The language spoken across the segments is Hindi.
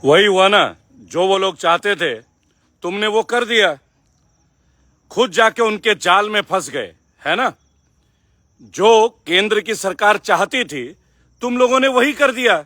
वही हुआ ना जो वो लोग चाहते थे, तुमने वो कर दिया। खुद जाके उनके जाल में फंस गए, है ना। जो केंद्र की सरकार चाहती थी, तुम लोगों ने वही कर दिया।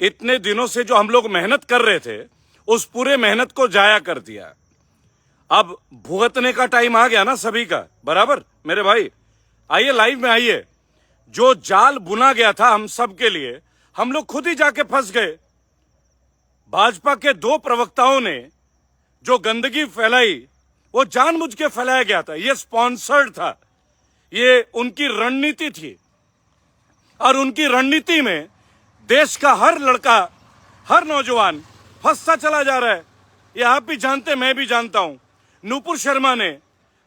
इतने दिनों से जो हम लोग मेहनत कर रहे थे, उस पूरे मेहनत को जाया कर दिया। अब भुगतने का टाइम आ गया ना सभी का, बराबर। मेरे भाई आइए, लाइव में आइए। जो जाल बुना गया था हम सब के लिए, हम लोग खुद ही जाके फंस गए। भाजपा के दो प्रवक्ताओं ने जो गंदगी फैलाई, वो जानबूझ के फैलाया गया था। ये स्पॉन्सर्ड था, ये उनकी रणनीति थी। और उनकी रणनीति में देश का हर लड़का, हर नौजवान फंसता चला जा रहा है। ये आप भी जानते, मैं भी जानता हूं। नुपुर शर्मा ने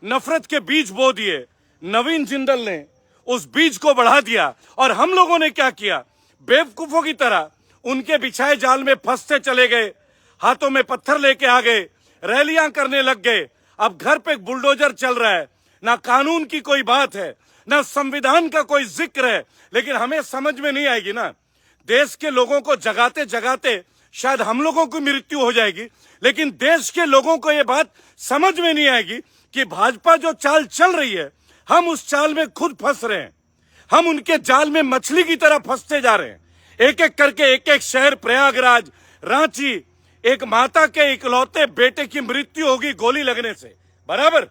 नफरत के बीज बो दिए, नवीन जिंदल ने उस बीज को बढ़ा दिया, और हम लोगों ने क्या किया, बेवकूफों की तरह उनके बिछाए जाल में फंसते चले गए। हाथों में पत्थर लेके आ गए, रैलियां करने लग गए। अब घर पे बुलडोजर चल रहा है। ना कानून की कोई बात है, ना संविधान का कोई जिक्र है। लेकिन हमें समझ में नहीं आएगी ना, देश के लोगों को जगाते जगाते शायद हम लोगों की मृत्यु हो जाएगी, लेकिन देश के लोगों को यह बात समझ में नहीं आएगी कि भाजपा जो चाल चल रही है, हम उस चाल में खुद फंस रहे हैं। हम उनके जाल में मछली की तरह फंसते जा रहे हैं। एक एक करके एक एक शहर, प्रयागराज, रांची, एक माता के इकलौते बेटे की मृत्यु होगी गोली लगने से, बराबर।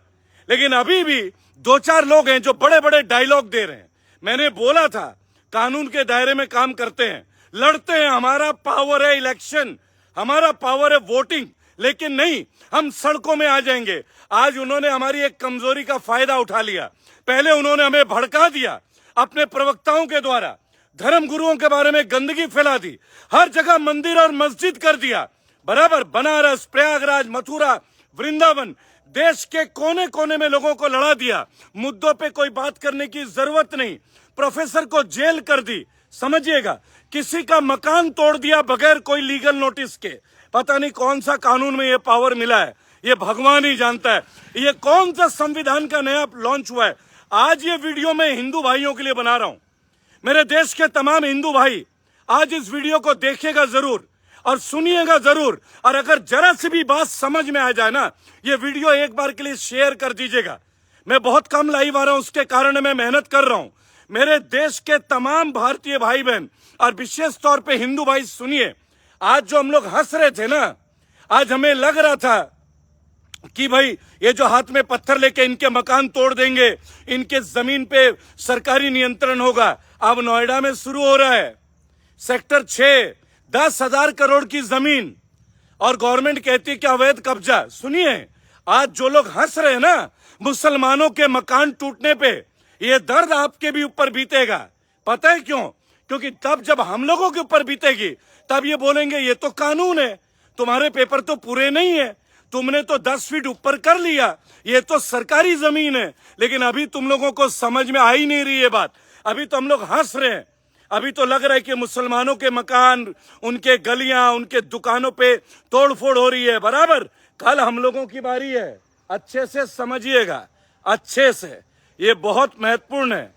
लेकिन अभी भी दो चार लोग हैं जो बड़े बड़े डायलॉग दे रहे हैं। मैंने बोला था, कानून के दायरे में काम करते हैं, लड़ते हैं, हमारा पावर है इलेक्शन, हमारा पावर है वोटिंग, लेकिन नहीं, हम सड़कों में आ जाएंगे। आज उन्होंने हमारी एक कमजोरी का फायदा उठा लिया। पहले उन्होंने हमें भड़का दिया अपने प्रवक्ताओं के द्वारा, धर्म गुरुओं के बारे में गंदगी फैला दी, हर जगह मंदिर और मस्जिद कर दिया, बराबर। बनारस, प्रयागराज, मथुरा, वृंदावन, देश के कोने कोने में लोगों को लड़ा दिया। मुद्दों पे कोई बात करने की जरूरत नहीं। प्रोफेसर को जेल कर दी, समझिएगा। किसी का मकान तोड़ दिया बगैर कोई लीगल नोटिस के। पता नहीं कौन सा कानून में ये पावर मिला है, ये भगवान ही जानता है। ये कौन सा संविधान का नया लॉन्च हुआ है। आज ये वीडियो मैं हिंदू भाइयों के लिए बना रहा हूं। मेरे देश के तमाम हिंदू भाई आज इस वीडियो को देखेगा जरूर और सुनिएगा जरूर। और अगर जरा सी भी बात समझ में आ जाए ना, ये वीडियो एक बार के लिए शेयर कर दीजिएगा। मैं बहुत कम लाइव आ रहा हूं, उसके कारण मैं मेहनत कर रहा हूं। मेरे देश के तमाम भारतीय भाई बहन और विशेष तौर पे हिंदू भाई सुनिए। आज जो हम लोग हंस रहे थे ना, आज हमें लग रहा था कि भाई ये जो हाथ में पत्थर लेके इनके मकान तोड़ देंगे, इनके जमीन पे सरकारी नियंत्रण होगा। अब नोएडा में शुरू हो रहा है। सेक्टर 6, 10,000 करोड़ की जमीन, और गवर्नमेंट कहती है कि अवैध कब्जा। सुनिए, आज जो लोग हंस रहे हैं ना मुसलमानों के मकान टूटने पे, ये दर्द आपके भी ऊपर बीतेगा। पता है क्यों? क्योंकि तब जब हम लोगों के ऊपर बीतेगी, तब ये बोलेंगे ये तो कानून है, तुम्हारे पेपर तो पूरे नहीं है, तुमने तो 10 फीट ऊपर कर लिया, ये तो सरकारी जमीन है। लेकिन अभी तुम लोगों को समझ में आ ही नहीं रही ये बात। अभी तो हम लोग हंस रहे हैं। अभी तो लग रहा है कि मुसलमानों के मकान, उनके गलियां, उनके दुकानों पे तोड़फोड़ हो रही है, बराबर। कल हम लोगों की बारी है। अच्छे से समझिएगा, अच्छे से। ये बहुत महत्वपूर्ण है,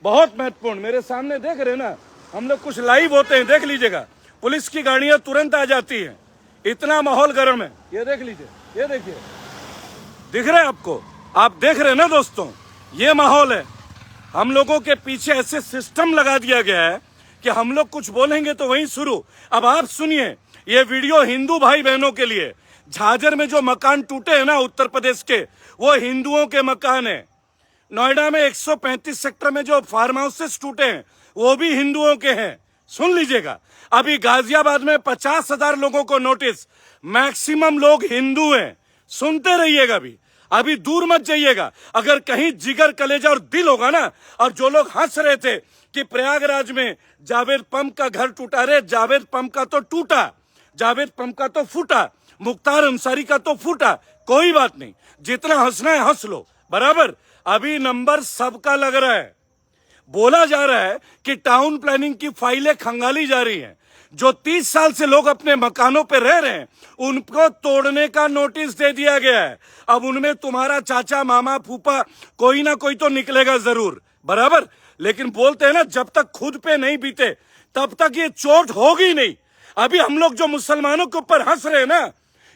बहुत महत्वपूर्ण। मेरे सामने देख रहे हैं ना, हम लोग कुछ लाइव होते हैं, देख लीजिएगा। पुलिस की गाड़ियां तुरंत आ जाती हैं, इतना माहौल गर्म है। ये देख लीजिए, ये देखिए, दिख रहा है आपको? आप देख रहे हैं ना दोस्तों, ये माहौल है। हम लोगों के पीछे ऐसे सिस्टम लगा दिया गया है कि हम लोग कुछ बोलेंगे तो वहीं शुरू। अब आप सुनिए, ये वीडियो हिंदू भाई बहनों के लिए। झाझर में जो मकान टूटे हैं ना उत्तर प्रदेश के, वो हिंदुओं के मकान है। नोएडा में 135 सेक्टर में जो फार्म हाउसेस टूटे हैं, वो भी हिंदुओं के हैं। सुन लीजिएगा, अभी गाजियाबाद में 50,000 लोगों को नोटिस, मैक्सिमम लोग हिंदू हैं। सुनते रहिएगा। अभी दूर मत जाइएगा। अगर कहीं जिगर, कलेजा और दिल होगा ना, और जो लोग हंस रहे थे कि प्रयागराज में जावेद पंप का घर टूटा, रे जावेद पंप का तो टूटा, जावेद पंप का तो फूटा, मुख्तार अंसारी का तो फूटा, कोई बात नहीं, जितना हंसना है हंस लो, बराबर। अभी नंबर सबका लग रहा है। बोला जा रहा है कि टाउन प्लानिंग की फाइलें खंगाली जा रही हैं। जो 30 साल से लोग अपने मकानों पे रह रहे हैं, उनको तोड़ने का नोटिस दे दिया गया है। अब उनमें तुम्हारा चाचा, मामा, फूफा, कोई ना कोई तो निकलेगा जरूर, बराबर। लेकिन बोलते हैं ना, जब तक खुद पे नहीं बीते तब तक ये चोट होगी नहीं। अभी हम लोग जो मुसलमानों के ऊपर हंस रहे हैं ना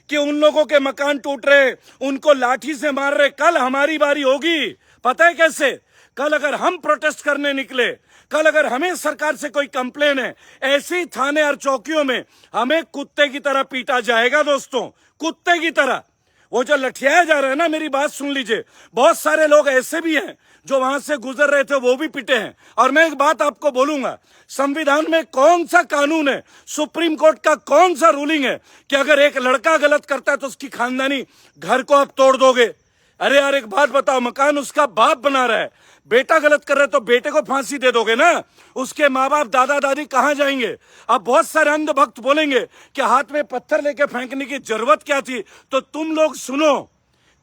कि उन लोगों के मकान टूट रहे, उनको लाठी से मार रहे, कल हमारी बारी होगी। पता है कैसे? कल अगर हम प्रोटेस्ट करने निकले, कल अगर हमें सरकार से कोई कंप्लेन है, ऐसे ही थाने और चौकियों में हमें कुत्ते की तरह पीटा जाएगा दोस्तों, कुत्ते की तरह। वो जो लठियाया जा रहा है ना, मेरी बात सुन लीजिए, बहुत सारे लोग ऐसे भी हैं जो वहां से गुजर रहे थे, वो भी पिटे हैं। और मैं एक बात आपको बोलूंगा, संविधान में कौन सा कानून है, सुप्रीम कोर्ट का कौन सा रूलिंग है कि अगर एक लड़का गलत करता है तो उसकी खानदानी घर को आप तोड़ दोगे? अरे यार एक बात बताओ, मकान उसका बाप बना रहा है, बेटा गलत कर रहा है तो बेटे को फांसी दे दोगे ना? उसके माँ बाप दादा दादी कहां जाएंगे? अब बहुत सारे अंधभक्त बोलेंगे कि हाथ में पत्थर लेके फेंकने की जरूरत क्या थी। तो तुम लोग सुनो,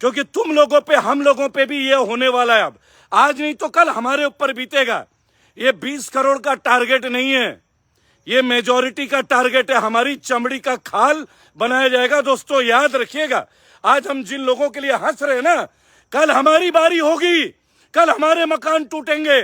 क्योंकि तुम लोगों पे, हम लोगों पे भी ये होने वाला है। अब आज नहीं तो कल हमारे ऊपर बीतेगा। ये 20 करोड़ का टारगेट नहीं है, ये मेजॉरिटी का टारगेट है। हमारी चमड़ी का खाल बनाया जाएगा दोस्तों, याद रखिएगा। आज हम जिन लोगों के लिए हंस रहे हैं ना, कल हमारी बारी होगी, कल हमारे मकान टूटेंगे,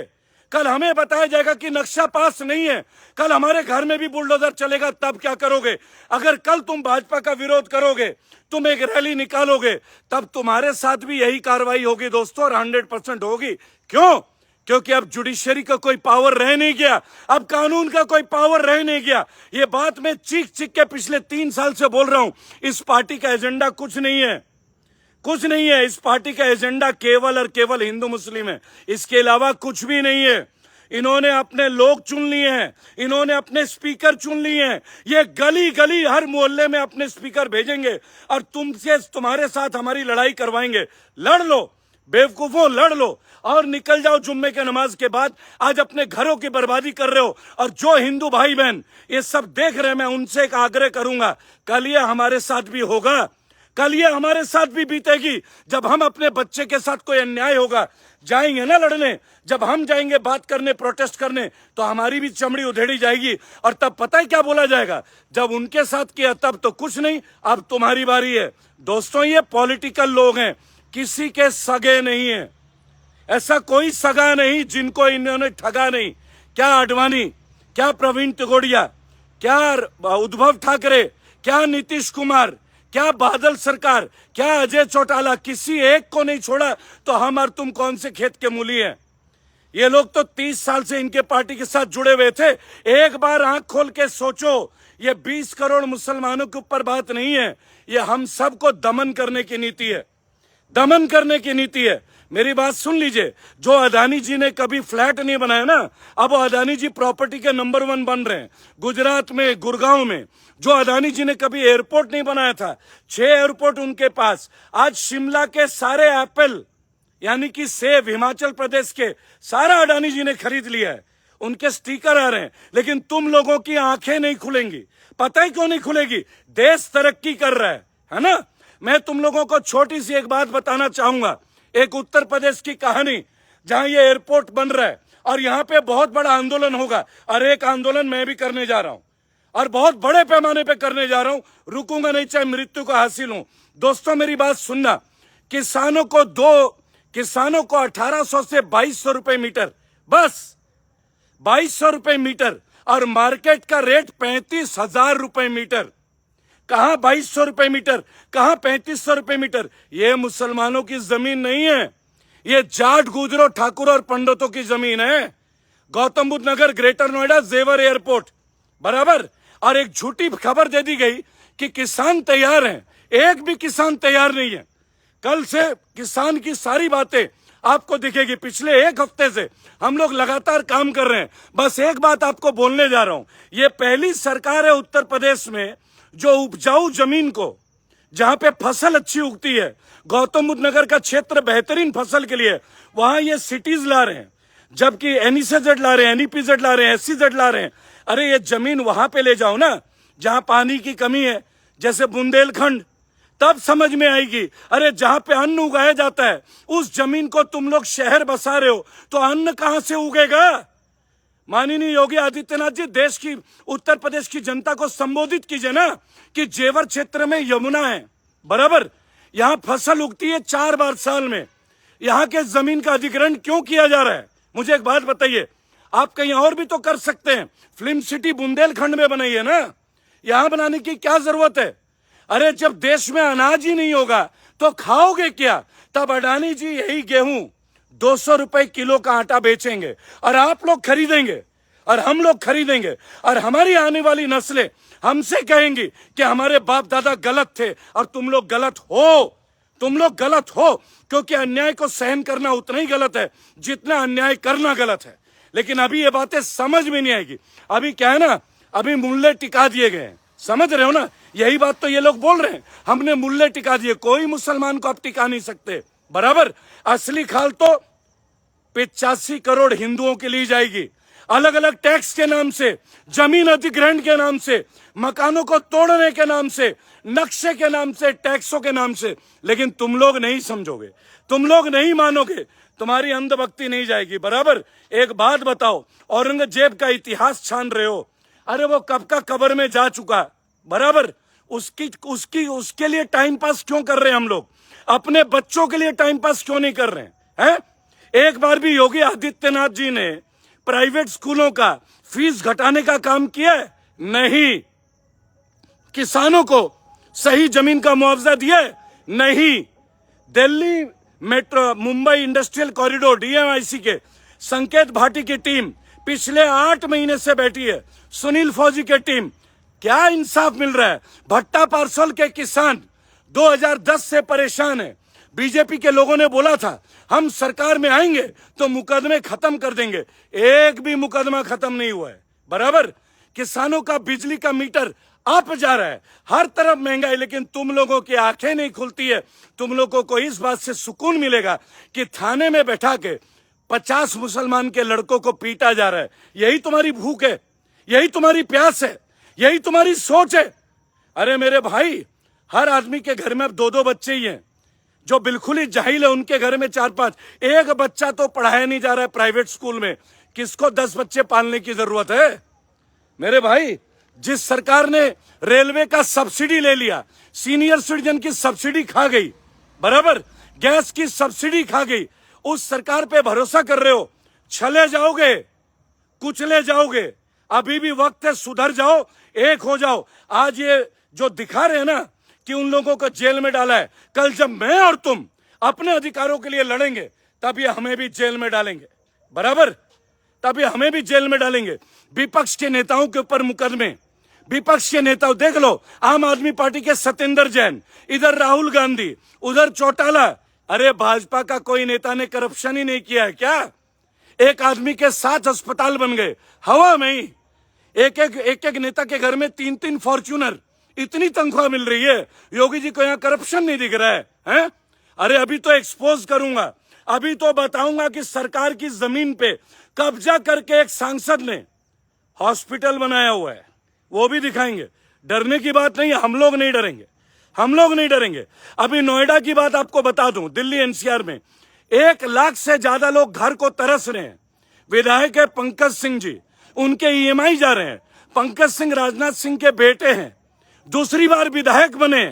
कल हमें बताया जाएगा कि नक्शा पास नहीं है, कल हमारे घर में भी बुलडोजर चलेगा। तब क्या करोगे? अगर कल तुम भाजपा का विरोध करोगे, तुम एक रैली निकालोगे, तब तुम्हारे साथ भी यही कार्रवाई होगी दोस्तों, और 100% होगी। क्यों? क्योंकि अब जुडिशरी का कोई पावर रह नहीं गया, अब कानून का कोई पावर रह नहीं गया। ये बात मैं चीख चीख के पिछले 3 साल से बोल रहा हूं। इस पार्टी का एजेंडा कुछ नहीं है, कुछ नहीं है। इस पार्टी का एजेंडा केवल और केवल हिंदू मुस्लिम है, इसके अलावा कुछ भी नहीं है। इन्होंने अपने लोग चुन लिए हैं, इन्होंने अपने स्पीकर चुन लिए हैं। ये गली गली हर मोहल्ले में अपने स्पीकर भेजेंगे और तुमसे, तुम्हारे साथ हमारी लड़ाई करवाएंगे। लड़ लो बेवकूफों, लड़ लो और निकल जाओ जुम्मे के नमाज के बाद। आज अपने घरों की बर्बादी कर रहे हो, और जो हिंदू भाई बहन ये सब देख रहे हैं, मैं उनसे एक आग्रह करूंगा, कल ये हमारे साथ भी होगा, कल ये हमारे साथ भी बीतेगी। जब हम अपने बच्चे के साथ कोई अन्याय होगा, जाएंगे ना लड़ने, जब हम जाएंगे बात करने, प्रोटेस्ट करने, तो हमारी भी चमड़ी उधेड़ी जाएगी। और तब पता है क्या बोला जाएगा? जब उनके साथ किया तब तो कुछ नहीं, अब तुम्हारी बारी है। दोस्तों ये पॉलिटिकल लोग हैं, किसी के सगे नहीं है, ऐसा कोई सगा नहीं जिनको इन्होंने ठगा नहीं। क्या आडवाणी, क्या प्रवीण तिगोड़िया, क्या उद्धव ठाकरे, क्या नीतीश कुमार, क्या बादल सरकार, क्या अजय चौटाला, किसी एक को नहीं छोड़ा। तो हम और तुम कौन से खेत के मूली हैं? ये लोग तो 30 साल से इनके पार्टी के साथ जुड़े हुए थे। एक बार आंख खोल के सोचो, ये 20 करोड़ मुसलमानों के ऊपर बात नहीं है, ये हम सबको दमन करने की नीति है, दमन करने की नीति है। मेरी बात सुन लीजिए, जो अदानी जी ने कभी फ्लैट नहीं बनाया ना, अब वो अदानी जी प्रॉपर्टी के नंबर 1 बन रहे हैं गुजरात में, गुड़गांव में। जो अदानी जी ने कभी एयरपोर्ट नहीं बनाया था, 6 एयरपोर्ट उनके पास। आज शिमला के सारे एप्पल यानी कि सेब हिमाचल प्रदेश के सारा अडानी जी ने खरीद लिया है, उनके स्टिकर आ रहे हैं। लेकिन तुम लोगों की आंखें नहीं खुलेंगी। पता है क्यों नहीं खुलेगी? देश तरक्की कर रहा है ना। मैं तुम लोगों को छोटी सी एक बात बताना चाहूंगा, एक उत्तर प्रदेश की कहानी, जहां ये एयरपोर्ट बन रहा है और यहाँ पे बहुत बड़ा आंदोलन होगा। और एक आंदोलन मैं भी करने जा रहा हूं, और बहुत बड़े पैमाने पे करने जा रहा हूं, रुकूंगा नहीं चाहे मृत्यु को हासिल हूं। दोस्तों मेरी बात सुनना, किसानों को 1800 से 2200 रुपए मीटर, बस 2200 रुपए मीटर, और मार्केट का रेट 35,000 रुपए मीटर। कहां 2200 रुपए मीटर, कहां 3500 रुपए मीटर? ये मुसलमानों की जमीन नहीं है, ये जाट, गुजरों, ठाकुर और पंडितों की जमीन है। गौतम बुद्ध नगर, ग्रेटर नोएडा, जेवर एयरपोर्ट, बराबर। और एक झूठी खबर दे दी गई कि किसान तैयार हैं, एक भी किसान तैयार नहीं है। कल से किसान की सारी बातें आपको दिखेगी। पिछले 1 हफ्ते से हम लोग लगातार काम कर रहे हैं। बस एक बात आपको बोलने जा रहा हूं, ये पहली सरकार है उत्तर प्रदेश में जो उपजाऊ जमीन को, जहां पे फसल अच्छी उगती है, गौतम बुद्ध नगर का क्षेत्र बेहतरीन फसल के लिए, वहां ये सिटीज ला रहे हैं, जबकि एनईसीजेड ला रहे हैं, एनईपीजेड ला रहे हैं, एससीजेड ला रहे हैं। अरे ये जमीन वहां पे ले जाओ ना जहां पानी की कमी है, जैसे बुंदेलखंड, तब समझ में आएगी। अरे जहां पे अन्न उगाया जाता है उस जमीन को तुम लोग शहर बसा रहे हो, तो अन्न कहां से उगेगा? माननीय योगी आदित्यनाथ जी, देश की, उत्तर प्रदेश की जनता को संबोधित कीजिए ना कि जेवर क्षेत्र में यमुना है, बराबर, यहां फसल उगती है 4 बार साल में, यहां के जमीन का अधिग्रहण क्यों किया जा रहा है? मुझे एक बात बताइए, आप कहीं और भी तो कर सकते हैं। फिल्म सिटी बुंदेलखंड में बनाइए ना, यहां बनाने की क्या जरूरत है? अरे जब देश में अनाज ही नहीं होगा तो खाओगे क्या? तब अडानी जी यही गेहूं 200 रुपए किलो का आटा बेचेंगे और आप लोग खरीदेंगे और हम लोग खरीदेंगे और हमारी आने वाली नस्लें हमसे कहेंगी कि हमारे बाप दादा गलत थे और तुम लोग गलत हो। तुम लोग गलत हो क्योंकि अन्याय को सहन करना उतना ही गलत है जितना अन्याय करना गलत है। लेकिन अभी ये बातें समझ में नहीं आएगी। अभी क्या है ना, अभी मूल्य टिका दिए गए हैं, समझ रहे हो ना? यही बात तो ये लोग बोल रहे हैं, हमने मूल्य टिका दिए। कोई मुसलमान को आप टिका नहीं सकते, बराबर। असली खाल तो 85 करोड़ हिंदुओं के लिए जाएगी, अलग अलग टैक्स के नाम से, जमीन अधिग्रहण के नाम से, मकानों को तोड़ने के नाम से, नक्शे के नाम से, टैक्सों के नाम से। लेकिन तुम लोग नहीं समझोगे, तुम लोग नहीं मानोगे, तुम्हारी अंधभक्ति नहीं जाएगी, बराबर। एक बात बताओ, औरंगजेब का इतिहास छान रहे हो, अरे वो कब का कब्र में जा चुका, बराबर। उसके लिए टाइम पास क्यों कर रहे हैं हम लोग? अपने बच्चों के लिए टाइम पास क्यों नहीं कर रहे हैं? एक बार भी योगी आदित्यनाथ जी ने प्राइवेट स्कूलों का फीस घटाने का काम किया है? नहीं। किसानों को सही जमीन का मुआवजा दिया है? नहीं। Delhi metro, Mumbai industrial corridor, DMIC के संकेत भाटी की टीम पिछले 8 महीने से बैठी है, सुनील फौजी की टीम। क्या इंसाफ मिल रहा है? भट्टा पार्सल के किसान 2010 से परेशान है। बीजेपी के लोगों ने बोला था हम सरकार में आएंगे तो मुकदमे खत्म कर देंगे, एक भी मुकदमा खत्म नहीं हुआ है, बराबर। किसानों का बिजली का मीटर अप जा रहा है, हर तरफ महंगाई, लेकिन तुम लोगों की आंखें नहीं खुलती है। तुम लोगों को इस बात से सुकून मिलेगा कि थाने में बैठा के 50 मुसलमान के लड़कों को पीटा जा रहा है। यही तुम्हारी भूख है, यही तुम्हारी प्यास है, यही तुम्हारी सोच है। अरे मेरे भाई, हर आदमी के घर में अब 2-2 बच्चे ही हैं। जो बिल्कुल ही जाहिल है उनके घर में 4-5, एक बच्चा तो पढ़ाया नहीं जा रहा है प्राइवेट स्कूल में, किसको 10 बच्चे पालने की जरूरत है? मेरे भाई, जिस सरकार ने रेलवे का सब्सिडी ले लिया, सीनियर सिटीजन की सब्सिडी खा गई, बराबर, गैस की सब्सिडी खा गई, उस सरकार पे भरोसा कर रहे हो, चले जाओगे, कुचले जाओगे। अभी भी वक्त है, सुधर जाओ, एक हो जाओ। आज ये जो दिखा रहे हैं ना कि उन लोगों को जेल में डाला है, कल जब मैं और तुम अपने अधिकारों के लिए लड़ेंगे तब ये हमें भी जेल में डालेंगे, बराबर, तब ये हमें भी जेल में डालेंगे। विपक्ष के नेताओं के ऊपर मुकदमे, विपक्ष के नेता देख लो, आम आदमी पार्टी के सत्येंद्र जैन, इधर राहुल गांधी, उधर चौटाला। अरे भाजपा का कोई नेता ने करप्शन ही नहीं किया है क्या? एक आदमी के 7 अस्पताल बन गए हवा में ही। एक नेता के घर में 3-3 फॉर्च्यूनर, इतनी तनख्वाह मिल रही है। योगी जी को यहाँ करप्शन नहीं दिख रहा है? अरे अभी तो एक्सपोज करूंगा, अभी तो बताऊंगा कि सरकार की जमीन पे कब्जा करके एक सांसद ने हॉस्पिटल बनाया हुआ है, वो भी दिखाएंगे। डरने की बात नहीं है, हम लोग नहीं डरेंगे, हम लोग नहीं डरेंगे। अभी नोएडा की बात आपको बता दूं, दिल्ली एनसीआर में 1 लाख से ज्यादा लोग घर को तरस रहे हैं। विधायक है पंकज सिंह जी, उनके ईएमआई जा रहे हैं। पंकज सिंह राजनाथ सिंह के बेटे हैं, दूसरी बार विधायक बने,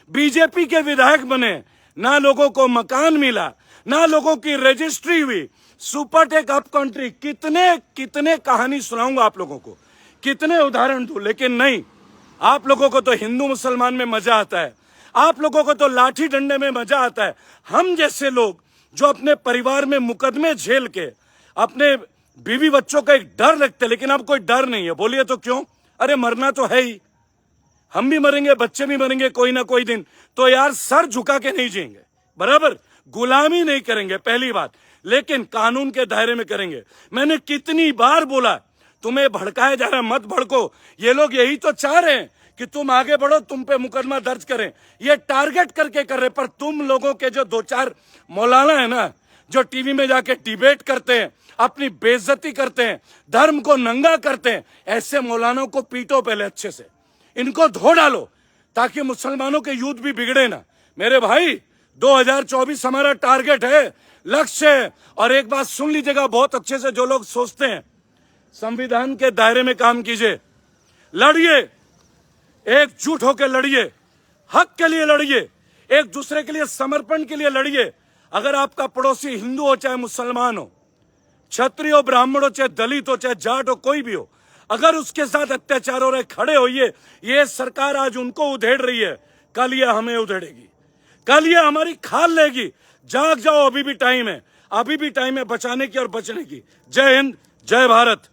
बीजेपी के विधायक बने। ना लोगों को मकान मिला, ना लोगों की रजिस्ट्री हुई। सुपरटेक अप कंट्री, कितने कहानी सुनाऊंगा आप लोगों को, कितने उदाहरण दूं, लेकिन नहीं। आप लोगों को तो हिंदू मुसलमान में मजा आता है, आप लोगों को तो लाठी डंडे में मजा आता है। हम जैसे लोग जो अपने परिवार में मुकदमे झेल के अपने बीवी बच्चों का एक डर रखते हैं, लेकिन अब कोई डर नहीं है। बोलिए तो क्यों? अरे मरना तो है ही, हम भी मरेंगे, बच्चे भी मरेंगे कोई ना कोई दिन, तो यार सर झुका के नहीं जिएंगे, बराबर। गुलामी नहीं करेंगे, पहली बात, लेकिन कानून के दायरे में करेंगे। मैंने कितनी बार बोला, तुम्हें भड़काया जा रहा है, मत भड़को। ये लोग यही तो चाह रहे हैं कि तुम आगे बढ़ो, तुम पे मुकदमा दर्ज करें, ये टारगेट करके कर रहे। पर तुम लोगों के जो 2-4 मौलाना है ना, जो टीवी में जाके डिबेट करते हैं, अपनी बेइज्जती करते हैं, धर्म को नंगा करते हैं, ऐसे मौलानों को पीटो पहले अच्छे से, इनको धो डालो, ताकि मुसलमानों के यूथ भी बिगड़े ना। मेरे भाई, 2024 हमारा टारगेट है, लक्ष्य है। और एक बात सुन लीजिएगा बहुत अच्छे से, जो लोग सोचते हैं, संविधान के दायरे में काम कीजिए, लड़िए, एकजुट होकर लड़िए, हक के लिए लड़िए, एक दूसरे के लिए समर्पण के लिए लड़िए। अगर आपका पड़ोसी हिंदू हो चाहे मुसलमान हो, क्षत्रिय हो, ब्राह्मण हो, चाहे दलित हो, चाहे जाट हो, कोई भी हो, अगर उसके साथ अत्याचार हो रहे, खड़े होइए। ये सरकार आज उनको उधेड़ रही है, कल ये हमें उधेड़ेगी, कल ये हमारी खाल लेगी। जाग जाओ, अभी भी टाइम है, अभी भी टाइम है बचाने की और बचने की। जय हिंद, जय भारत।